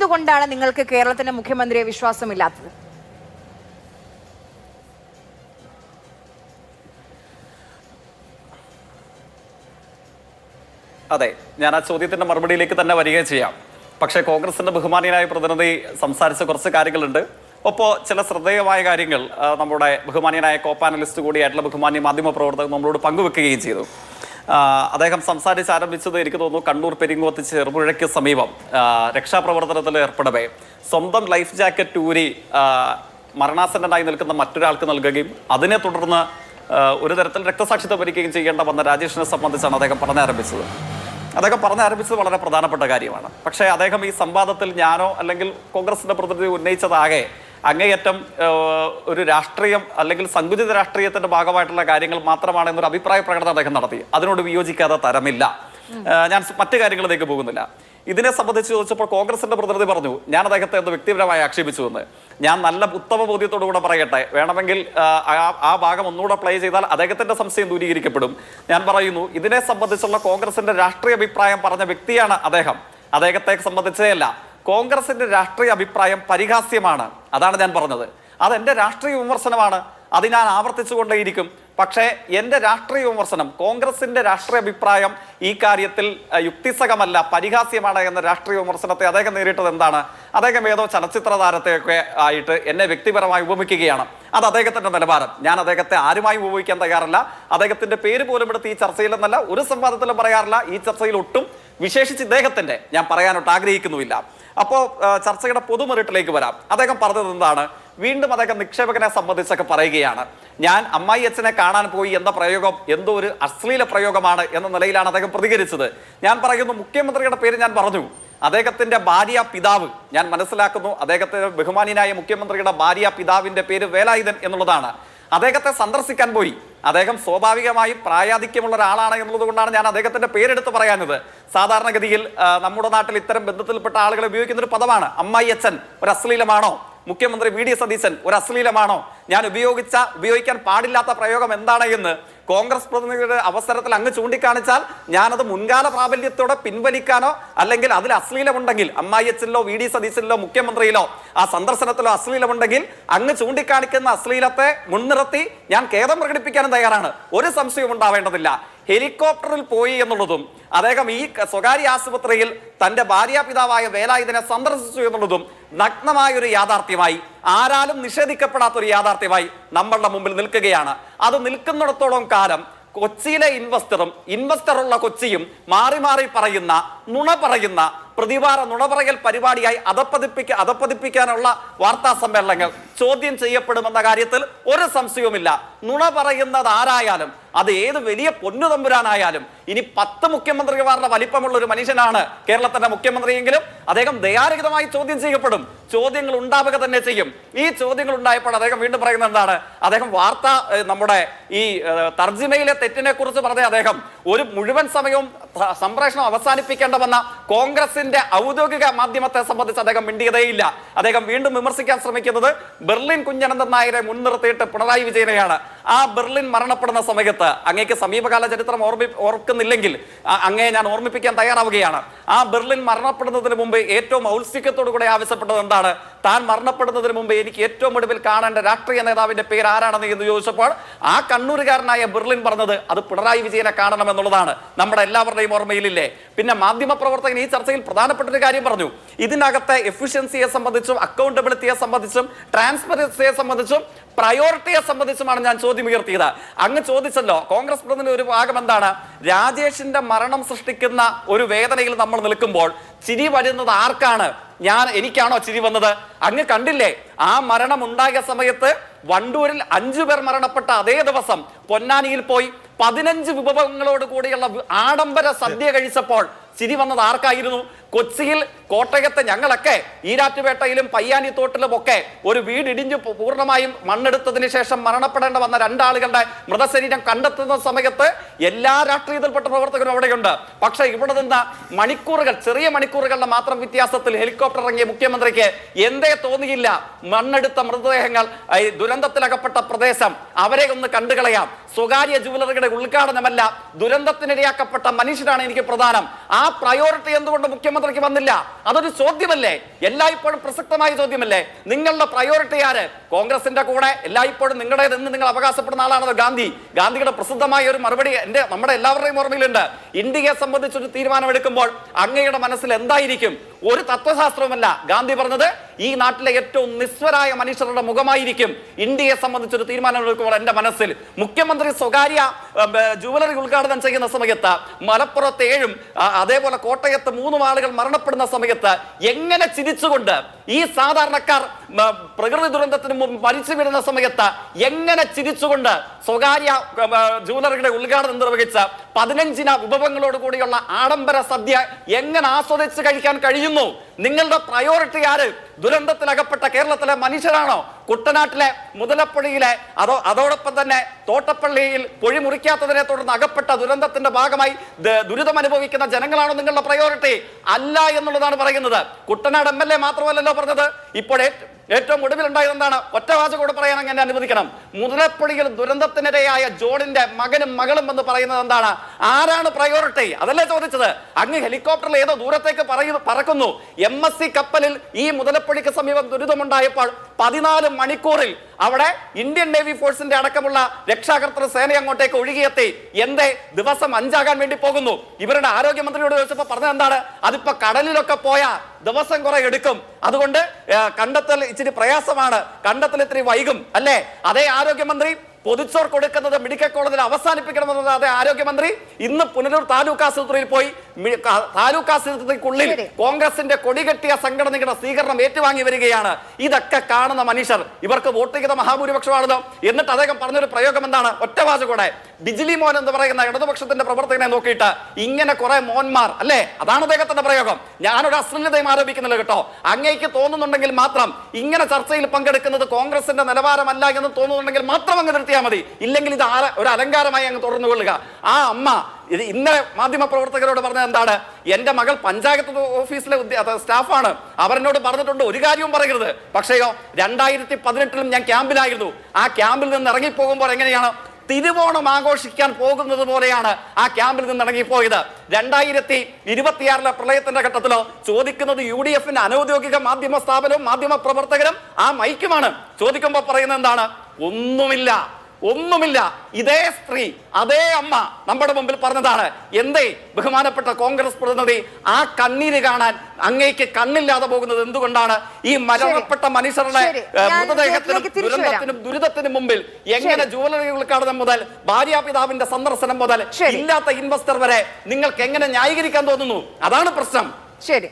എന്തുകൊണ്ടാണ് നിങ്ങൾക്ക് കേരളത്തിന്റെ മുഖ്യമന്ത്രിയെ വിശ്വാസമില്ലാത്തത്? അതെ, ഞാൻ ആ ചോദ്യത്തിന്റെ മറുപടിയിലേക്ക് തന്നെ വരികയും ചെയ്യാം. പക്ഷേ കോൺഗ്രസിന്റെ ബഹുമാനീയനായ പ്രതിനിധി സംസാരിച്ച കുറച്ച് കാര്യങ്ങളുണ്ട്. ഒപ്പോൾ ചില ശ്രദ്ധേയമായ കാര്യങ്ങൾ നമ്മുടെ ബഹുമാനീയനായ കോപ്പാനലിസ്റ്റ് കൂടിയായിട്ടുള്ള ബഹുമാന്യ മാധ്യമ പ്രവർത്തകർ നമ്മളോട് പങ്കുവെക്കുകയും ചെയ്തു. അദ്ദേഹം സംസാരിച്ചാരംഭിച്ചത് എനിക്ക് തോന്നുന്നു കണ്ണൂർ പെരിങ്ങോത്ത് ചെറുപുഴയ്ക്ക് സമീപം രക്ഷാപ്രവർത്തനത്തിൽ ഏർപ്പെടവേ സ്വന്തം ലൈഫ് ജാക്കറ്റ് ഊരി മരണാസന്നനായി നിൽക്കുന്ന മറ്റൊരാൾക്ക് നൽകുകയും അതിനെ തുടർന്ന് ഒരു തരത്തിൽ രക്തസാക്ഷിത്വം വരിക്കുകയും ചെയ്യേണ്ട വന്ന രാജേഷിനെ സംബന്ധിച്ചാണ് അദ്ദേഹം പറഞ്ഞാരംഭിച്ചത്. അദ്ദേഹം പറഞ്ഞാരംഭിച്ചത് വളരെ പ്രധാനപ്പെട്ട കാര്യമാണ്. പക്ഷേ അദ്ദേഹം ഈ സംവാദത്തിൽ ഞാനോ അല്ലെങ്കിൽ കോൺഗ്രസിന്റെ പ്രതിനിധി ഉന്നയിച്ചതാകെ അങ്ങേയറ്റം ഒരു രാഷ്ട്രീയം അല്ലെങ്കിൽ സങ്കുചിത രാഷ്ട്രീയത്തിന്റെ ഭാഗമായിട്ടുള്ള കാര്യങ്ങൾ മാത്രമാണ് എന്നൊരു അഭിപ്രായ പ്രകടനം അദ്ദേഹം നടത്തി. അതിനോട് വിയോജിക്കാതെ തരമില്ല. ഞാൻ മറ്റു കാര്യങ്ങളിലേക്ക് പോകുന്നില്ല. ഇതിനെ സംബന്ധിച്ച് ചോദിച്ചപ്പോൾ കോൺഗ്രസിന്റെ പ്രതിനിധി പറഞ്ഞു ഞാൻ അദ്ദേഹത്തെ ഒന്ന് വ്യക്തിപരമായി ആക്ഷേപിച്ചു എന്ന്. ഞാൻ നല്ല ഉത്തമ ബോധ്യത്തോടു കൂടെ പറയട്ടെ, വേണമെങ്കിൽ ആ ഭാഗം ഒന്നുകൂടെ പ്ലേ ചെയ്താൽ അദ്ദേഹത്തിന്റെ സംശയം ദൂരീകരിക്കപ്പെടും. ഞാൻ പറയുന്നു, ഇതിനെ സംബന്ധിച്ചുള്ള കോൺഗ്രസിന്റെ രാഷ്ട്രീയ അഭിപ്രായം പറഞ്ഞ വ്യക്തിയാണ് അദ്ദേഹം. അദ്ദേഹത്തെ സംബന്ധിച്ചേ അല്ല. കോൺഗ്രസിന്റെ രാഷ്ട്രീയ അഭിപ്രായം പരിഹാസ്യമാണ്. അതാണ് ഞാൻ പറഞ്ഞത്. അതെന്റെ രാഷ്ട്രീയ വിമർശനമാണ്. അത് ഞാൻ ആവർത്തിച്ചുകൊണ്ടേയിരിക്കും. പക്ഷേ എൻ്റെ രാഷ്ട്രീയ വിമർശനം, കോൺഗ്രസിന്റെ രാഷ്ട്രീയ അഭിപ്രായം ഈ കാര്യത്തിൽ യുക്തിസഹമല്ല, പരിഹാസ്യമാണ് എന്ന രാഷ്ട്രീയ വിമർശനത്തെ അദ്ദേഹം നേരിട്ടത് എന്താണ്? അദ്ദേഹം ഏതോ ചലച്ചിത്ര താരത്തെയൊക്കെ ആയിട്ട് എന്നെ വ്യക്തിപരമായി ഉപമിക്കുകയാണ്. അത് അദ്ദേഹത്തിന്റെ നിലവാരം. ഞാൻ അദ്ദേഹത്തെ ആരുമായും ഉപയോഗിക്കാൻ തയ്യാറല്ല. അദ്ദേഹത്തിന്റെ പേര് പോലും എടുത്ത് ഈ ചർച്ചയിലെന്നല്ല ഒരു സംവാദത്തിലും പറയാറില്ല. ഈ ചർച്ചയിൽ ഒട്ടും വിശേഷിച്ച് ഇദ്ദേഹത്തിന്റെ ഞാൻ പറയാനൊട്ട് ആഗ്രഹിക്കുന്നുമില്ല. അപ്പോൾ ചർച്ചയുടെ പൊതുമെറിട്ടിലേക്ക് വരാം. അദ്ദേഹം പറഞ്ഞത് എന്താണ്? വീണ്ടും അദ്ദേഹം നിക്ഷേപകനെ സംബന്ധിച്ചൊക്കെ പറയുകയാണ്. ഞാൻ അമ്മായി അച്ഛനെ കാണാൻ പോയി എന്ന പ്രയോഗം എന്തോ ഒരു അശ്ലീല പ്രയോഗമാണ് എന്ന നിലയിലാണ് അദ്ദേഹം പ്രതികരിച്ചത്. ഞാൻ പറയുന്നു, മുഖ്യമന്ത്രിയുടെ പേര് ഞാൻ പറഞ്ഞു. അദ്ദേഹത്തിന്റെ ഭാര്യ പിതാവ്, ഞാൻ മനസ്സിലാക്കുന്നു അദ്ദേഹത്തിന്റെ ബഹുമാനീയനായ മുഖ്യമന്ത്രിയുടെ ഭാര്യ പിതാവിന്റെ പേര് വേലായുധൻ എന്നുള്ളതാണ്. അദ്ദേഹത്തെ സന്ദർശിക്കാൻ പോയി. അദ്ദേഹം സ്വാഭാവികമായും പ്രായാധിക്യമുള്ള ഒരാളാണ് എന്നുള്ളത് കൊണ്ടാണ് ഞാൻ അദ്ദേഹത്തിന്റെ പേരെടുത്ത് പറയാഞ്ഞത്. സാധാരണഗതിയിൽ നമ്മുടെ നാട്ടിൽ ഇത്തരം ബന്ധത്തിൽപ്പെട്ട ആളുകൾ ഉപയോഗിക്കുന്ന ഒരു പദമാണ് അമ്മായി അച്ഛൻ. ഒരു അശ്ലീലമാണോ? മുഖ്യമന്ത്രി വി ഡി സതീശൻ ഒരു അശ്ലീലമാണോ? ഞാൻ ഉപയോഗിക്കാൻ പാടില്ലാത്ത പ്രയോഗം എന്താണ് എന്ന് കോൺഗ്രസ് പ്രതിനിധിയുടെ അവസരത്തിൽ അങ്ങ് ചൂണ്ടിക്കാണിച്ചാൽ ഞാനത് മുൻകാല പ്രാബല്യത്തോടെ പിൻവലിക്കാനോ അല്ലെങ്കിൽ അതിൽ അശ്ലീലമുണ്ടെങ്കിൽ അമ്മായി അച്ഛനിലോ വി ഡി സതീശനിലോ മുഖ്യമന്ത്രിയിലോ ആ സന്ദർശനത്തിലോ അശ്ലീലമുണ്ടെങ്കിൽ അങ്ങ് ചൂണ്ടിക്കാണിക്കുന്ന അശ്ലീലത്തെ മുൻനിർത്തി ഞാൻ ഖേദം പ്രകടിപ്പിക്കാനും തയ്യാറാണ്. ഒരു സംശയവും ഉണ്ടാവേണ്ടതില്ല. ഹെലികോപ്റ്ററിൽ പോയി എന്നുള്ളതും അദ്ദേഹം ഈ സ്വകാര്യ ആശുപത്രിയിൽ തന്റെ ഭാര്യാപിതാവായ വേലായുധനെ സന്ദർശിച്ചു എന്നുള്ളതും നഗ്നമായ ഒരു യാഥാർത്ഥ്യമായി, ആരാലും നിഷേധിക്കപ്പെടാത്തൊരു യാഥാർത്ഥ്യമായി നമ്മളുടെ മുമ്പിൽ നിൽക്കുകയാണ്. അത് നിൽക്കുന്നിടത്തോളം കാലം കൊച്ചിയിലെ ഇൻവെസ്റ്ററുള്ള കൊച്ചിയും മാറി മാറി പറയുന്ന നുണ പറയുന്ന പ്രതിവാര നുണപറയൽ പരിപാടിയായി അധപ്പതിപ്പിക്കാനുള്ള വാർത്താ സമ്മേളനങ്ങൾ ചോദ്യം ചെയ്യപ്പെടുമെന്ന കാര്യത്തിൽ ഒരു സംശയവുമില്ല. നുണ പറയുന്നത് ആരായാലും, അത് ഏത് വലിയ പൊന്നുതമ്പുരാനായാലും, ഇനി 10 മുഖ്യമന്ത്രിമാരുടെ വലിപ്പമുള്ള ഒരു മനുഷ്യനാണ് കേരളത്തിന്റെ മുഖ്യമന്ത്രിയെങ്കിലും അദ്ദേഹം ദയാരഹിതമായി ചോദ്യം ചെയ്യപ്പെടും. ചോദ്യങ്ങൾ ഉണ്ടാവുക തന്നെ ചെയ്യും. ഈ ചോദ്യങ്ങൾ ഉണ്ടായപ്പോൾ അദ്ദേഹം വീണ്ടും പറയുന്നത് എന്താണ്? അദ്ദേഹം നമ്മുടെ ഈ തർജിമയിലെ തെറ്റിനെ കുറിച്ച് പറഞ്ഞ അദ്ദേഹം ഒരു മുഴുവൻ സമയവും സംപ്രേഷണം അവസാനിപ്പിക്കേണ്ടവെന്ന കോൺഗ്രസിന്റെ ഔദ്യോഗിക മാധ്യമത്തെ സംബന്ധിച്ച് അദ്ദേഹം മിണ്ടിയതേയില്ല. അദ്ദേഹം വീണ്ടും വിമർശിക്കാൻ ശ്രമിക്കുന്നത് ബെർലിൻ കുഞ്ഞനന്ദൻ നായരെ മുൻനിർത്തിയിട്ട് പിണറായി വിജയനെയാണ്. ആ ബെർലിൻ മരണപ്പെടുന്ന സമയത്ത് അങ്ങേക്ക് സമീപകാല ചരിത്രം ഓർക്കുന്നില്ലെങ്കിൽ അങ്ങയെ ഞാൻ ഓർമ്മിപ്പിക്കാൻ തയ്യാറാവുകയാണ്. ആ ബെർലിൻ മരണപ്പെടുന്നതിന് മുമ്പ് ഏറ്റവും ഔത്സുക്യത്തോടു കൂടെ ആവശ്യപ്പെട്ടത് എന്താണ്? താൻ മരണപ്പെടുന്നതിന് മുമ്പ് എനിക്ക് ഏറ്റവും ഒടുവിൽ കാണേണ്ട രാഷ്ട്രീയ നേതാവിന്റെ പേര് ആരാണെന്ന് എന്ന് ചോദിച്ചപ്പോൾ ആ കണ്ണൂരുകാരനായ ബെർലിൻ പറഞ്ഞത് അത് പിണറായി വിജയനെ കാണണം എന്നുള്ളതാണ്. നമ്മുടെ എല്ലാവരുടെയും ഓർമ്മയിലില്ലേ? പിന്നെ മാധ്യമപ്രവർത്തകൻ ഈ ചർച്ചയിൽ പ്രധാനപ്പെട്ട ഒരു കാര്യം പറഞ്ഞു. ഇതിനകത്തെ എഫിഷ്യൻസിയെ സംബന്ധിച്ചും അക്കൗണ്ടബിലിറ്റിയെ സംബന്ധിച്ചും ട്രാൻസ്പെറൻസിയെ സംബന്ധിച്ചും പ്രയോറിറ്റിയെ സംബന്ധിച്ചുമാണ് ഞാൻ ചോദ്യം ഉയർത്തിയത്. അങ്ങ് ചോദിച്ചല്ലോ, കോൺഗ്രസ് പ്രതിനിധി ഒരു ഭാഗം എന്താണ്? രാജേഷിന്റെ മരണം സൃഷ്ടിക്കുന്ന ഒരു വേദനയിൽ നമ്മൾ നിൽക്കുമ്പോൾ ചിരി വരുന്നത് ആർക്കാണ്? എനിക്കാണോ ചിരി വന്നത്? അങ്ങ് കണ്ടില്ലേ, ആ മരണം ഉണ്ടായ സമയത്ത് വണ്ടൂരിൽ 5 പേർ മരണപ്പെട്ട അതേ ദിവസം പൊന്നാനിയിൽ പോയി 15 വിഭവങ്ങളോട് കൂടിയുള്ള ആഡംബര സദ്യ കഴിച്ചപ്പോൾ ചിരി വന്നത് ആർക്കായിരുന്നു? കൊച്ചിയിൽ, കോട്ടയത്ത് ഞങ്ങളൊക്കെ ഈരാറ്റുപേട്ടയിലും പയ്യാനിത്തോട്ടിലും ഒക്കെ ഒരു വീട് ഇടിഞ്ഞു പൂർണ്ണമായും മണ്ണെടുത്തതിന് ശേഷം മരണപ്പെടേണ്ട വന്ന 2 ആളുകളുടെ മൃതശരീരം കണ്ടെത്തുന്ന സമയത്ത് എല്ലാ രാഷ്ട്രീയത്തിൽപ്പെട്ട പ്രവർത്തകരും അവിടെയുണ്ട്. പക്ഷെ ഇവിടെ നിന്ന് മണിക്കൂറുകൾ, ചെറിയ മണിക്കൂറുകളുടെ മാത്രം വ്യത്യാസത്തിൽ ഹെലികോപ്റ്റർ ഇറങ്ങിയ മുഖ്യമന്ത്രിക്ക് എന്തേ തോന്നിയില്ല മണ്ണെടുത്ത മൃതദേഹങ്ങൾ, ദുരന്തത്തിലകപ്പെട്ട പ്രദേശം, അവരെ ഒന്ന് കണ്ടുകളയാം. സ്വകാര്യ ജുവലറിയുടെ ഉദ്ഘാടനമല്ല, ദുരന്തത്തിനിടയാക്കപ്പെട്ട മനുഷ്യരാണ് എനിക്ക് പ്രധാനം. ആ പ്രയോറിറ്റി എന്തുകൊണ്ട് മുഖ്യമന്ത്രിക്ക് വന്നില്ല? അതൊരു ചോദ്യമല്ലേ? എല്ലായ്പ്പോഴും പ്രസക്തമായ ചോദ്യമല്ലേ? നിങ്ങളുടെ പ്രയോറിറ്റി ആര്? കോൺഗ്രസിന്റെ കൂടെ എല്ലായ്പ്പോഴും നിങ്ങളുടേതെന്ന് നിങ്ങൾ അവകാശപ്പെടുന്ന ആളാണല്ലോ ഗാന്ധിയുടെ പ്രസിദ്ധമായ ഒരു മറുപടി നമ്മുടെ എല്ലാവരുടെയും ഓർമ്മയിലുണ്ട്. ഇന്ത്യയെ സംബന്ധിച്ചൊരു തീരുമാനമെടുക്കുമ്പോൾ അങ്ങയുടെ മനസ്സിൽ എന്തായിരിക്കും? ഒരു തത്വശാസ്ത്രവുമല്ല ഗാന്ധി പറഞ്ഞത്. ഈ നാട്ടിലെ ഏറ്റവും നിസ്വരായ മനുഷ്യരുടെ മുഖമായിരിക്കും ഇന്ത്യയെ സംബന്ധിച്ചൊരു തീരുമാനമെടുക്കുമ്പോൾ എന്റെ മനസ്സിൽ. മുഖ്യമന്ത്രി സ്വകാര്യ ജുവലറി ഉദ്ഘാടനം ചെയ്യുന്ന സമയത്ത്, മലപ്പുറത്ത് 7 അതേപോലെ കോട്ടയത്ത് 3 ആളുകൾ മരണപ്പെടുന്ന സമയത്ത് എങ്ങനെ ചിരിച്ചുകൊണ്ട് ഈ സാധാരണക്കാർ പ്രകൃതി ദുരന്തത്തിന് മുമ്പ് മരിച്ചു വീഴുന്ന സമയത്ത് എങ്ങനെ ചിരിച്ചുകൊണ്ട് സ്വകാര്യ ജുവലറിയുടെ ഉദ്ഘാടനം നിർവഹിച്ച് 15 വിഭവങ്ങളോട് കൂടിയുള്ള ആഡംബര സദ്യ എങ്ങനെ ആസ്വദിച്ച് കഴിക്കാൻ കഴിയുന്നു? നിങ്ങളുടെ പ്രയോറിറ്റി ആര്? ദുരന്തത്തിലകപ്പെട്ട കേരളത്തിലെ മനുഷ്യരാണോ? കുട്ടനാട്ടിലെ മുതലപ്പുഴയിലെ അതോടൊപ്പം തന്നെ തോട്ടപ്പള്ളിയിൽ പൊഴി മുറിക്കാത്തതിനെ തുടർന്ന് അകപ്പെട്ട ദുരന്തത്തിന്റെ ഭാഗമായി ദുരിതം അനുഭവിക്കുന്ന ജനങ്ങളാണോ നിങ്ങളുടെ പ്രയോറിറ്റി? അല്ല എന്നുള്ളതാണ് പറയുന്നത്. കുട്ടനാട് MLA മാത്രമല്ലല്ലോ പറഞ്ഞത്. ഇപ്പോൾ ഏറ്റവും ഒടുവിലുണ്ടായത് എന്താണ്? ഒറ്റ വാചകോട് പറയാൻ അങ്ങനെ അനുവദിക്കണം. മുതലപ്പുഴയിൽ ദുരന്തത്തിനിരയായ ജോണിന്റെ മകനും മകളും എന്ന് പറയുന്നത് എന്താണ്? ആരാണ് പ്രയോറിറ്റി? അതല്ലേ ചോദിച്ചത്. അങ്ങ് ഹെലികോപ്റ്ററിൽ ഏതോ ദൂരത്തേക്ക് പറക്കുന്നു. MSC കപ്പലിൽ ഈ മുതലപ്പുഴയ്ക്ക് സമീപം ദുരിതമുണ്ടായപ്പോൾ 14 മണിക്കൂറിൽ അവിടെ ഇന്ത്യൻ നേവി ഫോഴ്സിന്റെ അടക്കമുള്ള രക്ഷാകർതൃ സേന അങ്ങോട്ടേക്ക് ഒഴുകിയെത്തി. എന്തേ ദിവസം 5 ആകാൻ വേണ്ടി പോകുന്നു? ഇവരുടെ ആരോഗ്യമന്ത്രിയോട് ചോദിച്ചപ്പോൾ പറഞ്ഞത് എന്താണ്? അതിപ്പോ കടലിലൊക്കെ പോയാ ദിവസം കുറെ എടുക്കും, അതുകൊണ്ട് കണ്ടെത്തൽ ഇച്ചിരി പ്രയാസമാണ്, കണ്ടെത്തൽ ഇത്തിരി വൈകും അല്ലേ? അതേ ആരോഗ്യമന്ത്രി പൊതുച്ചോർ കൊടുക്കുന്നത് മെഡിക്കൽ കോളേജിൽ അവസാനിപ്പിക്കണമെന്നത് അതേ ആരോഗ്യമന്ത്രി ഇന്ന് പുനലൂർ താലൂക്ക് ആശുപത്രിയിൽ പോയി താലൂക്ക് ആശുപത്രിക്കുള്ളിൽ കോൺഗ്രസിന്റെ കൊടികെട്ടിയ സംഘടനയുടെ സ്വീകരണം ഏറ്റുവാങ്ങി വരികയാണ്. ഇതൊക്കെ കാണുന്ന മനുഷ്യർ ഇവർക്ക് വോട്ട് ചെയ്ത മഹാഭൂരിപക്ഷമാണല്ലോ. എന്നിട്ട് അദ്ദേഹം പറഞ്ഞൊരു പ്രയോഗം എന്താണ്? ഒറ്റവാചകോടെ ബിജിലി മോൻ എന്ന് പറയുന്ന ഇടതുപക്ഷത്തിന്റെ പ്രവർത്തകനെ നോക്കിയിട്ട് ഇങ്ങനെ കുറെ മോന്മാർ അല്ലേ, അതാണ് അദ്ദേഹത്തിന്റെ പ്രയോഗം. ഞാനൊരു അശ്ലീലതയും ആരോപിക്കുന്നില്ല കേട്ടോ. അങ്ങേക്ക് തോന്നുന്നുണ്ടെങ്കിൽ മാത്രം ഇങ്ങനെ ചർച്ചയിൽ പങ്കെടുക്കുന്നത് കോൺഗ്രസിന്റെ നിലവാരമല്ല എന്ന് തോന്നുന്നുണ്ടെങ്കിൽ മാത്രം അങ്ങ് നിർത്തിയാൽ മതി. ഇല്ലെങ്കിൽ ഇത് ഒരു അലങ്കാരമായി അങ്ങ് തുടർന്നു കൊള്ളുക. ആ അമ്മ ഇത് ഇന്നലെ മാധ്യമ പ്രവർത്തകരോട് പറഞ്ഞത് എന്താണ്? എന്റെ മകൾ പഞ്ചായത്ത് ഓഫീസിലെ സ്റ്റാഫാണ്, അവരെന്നോട് പറഞ്ഞിട്ടുണ്ട് ഒരു കാര്യവും പറയരുത്. പക്ഷേയോ 2018 ഞാൻ ക്യാമ്പിലായിരുന്നു. ആ ക്യാമ്പിൽ നിന്ന് ഇറങ്ങിപ്പോകുമ്പോൾ എങ്ങനെയാണ്? തിരുവോണം ആഘോഷിക്കാൻ പോകുന്നത് പോലെയാണ് ആ ക്യാമ്പിൽ നിന്ന് ഇറങ്ങിപ്പോയത്. 2026 പ്രളയത്തിന്റെ ഘട്ടത്തിലോ ചോദിക്കുന്നത് UDFന്റെ അനൗദ്യോഗിക മാധ്യമ സ്ഥാപനവും മാധ്യമ പ്രവർത്തകരും ആ മൈക്കുമാണ്. ചോദിക്കുമ്പോൾ പറയുന്നത് എന്താണ്? ഒന്നുമില്ല. ഇതേ സ്ത്രീ, അതേ അമ്മ നമ്മുടെ മുമ്പിൽ പറഞ്ഞതാണ്. എന്തേ ബഹുമാനപ്പെട്ട കോൺഗ്രസ് പ്രതിനിധി ആ കണ്ണീര് കാണാൻ അങ്ങേക്ക് കണ്ണില്ലാതെ പോകുന്നത് എന്തുകൊണ്ടാണ്? ഈ മരണപ്പെട്ട മനുഷ്യരുടെ മൃതദേഹത്തിനും ദുരിതത്തിനും മുമ്പിൽ എങ്ങനെ ജുവലറി ഉദ്ഘാടനം മുതൽ ഭാര്യാപിതാവിന്റെ സന്ദർശനം മുതൽ ഇല്ലാത്ത ഇൻവെസ്റ്റർ വരെ നിങ്ങൾക്ക് എങ്ങനെ ന്യായീകരിക്കാൻ തോന്നുന്നു? അതാണ് പ്രശ്നം. ശരി.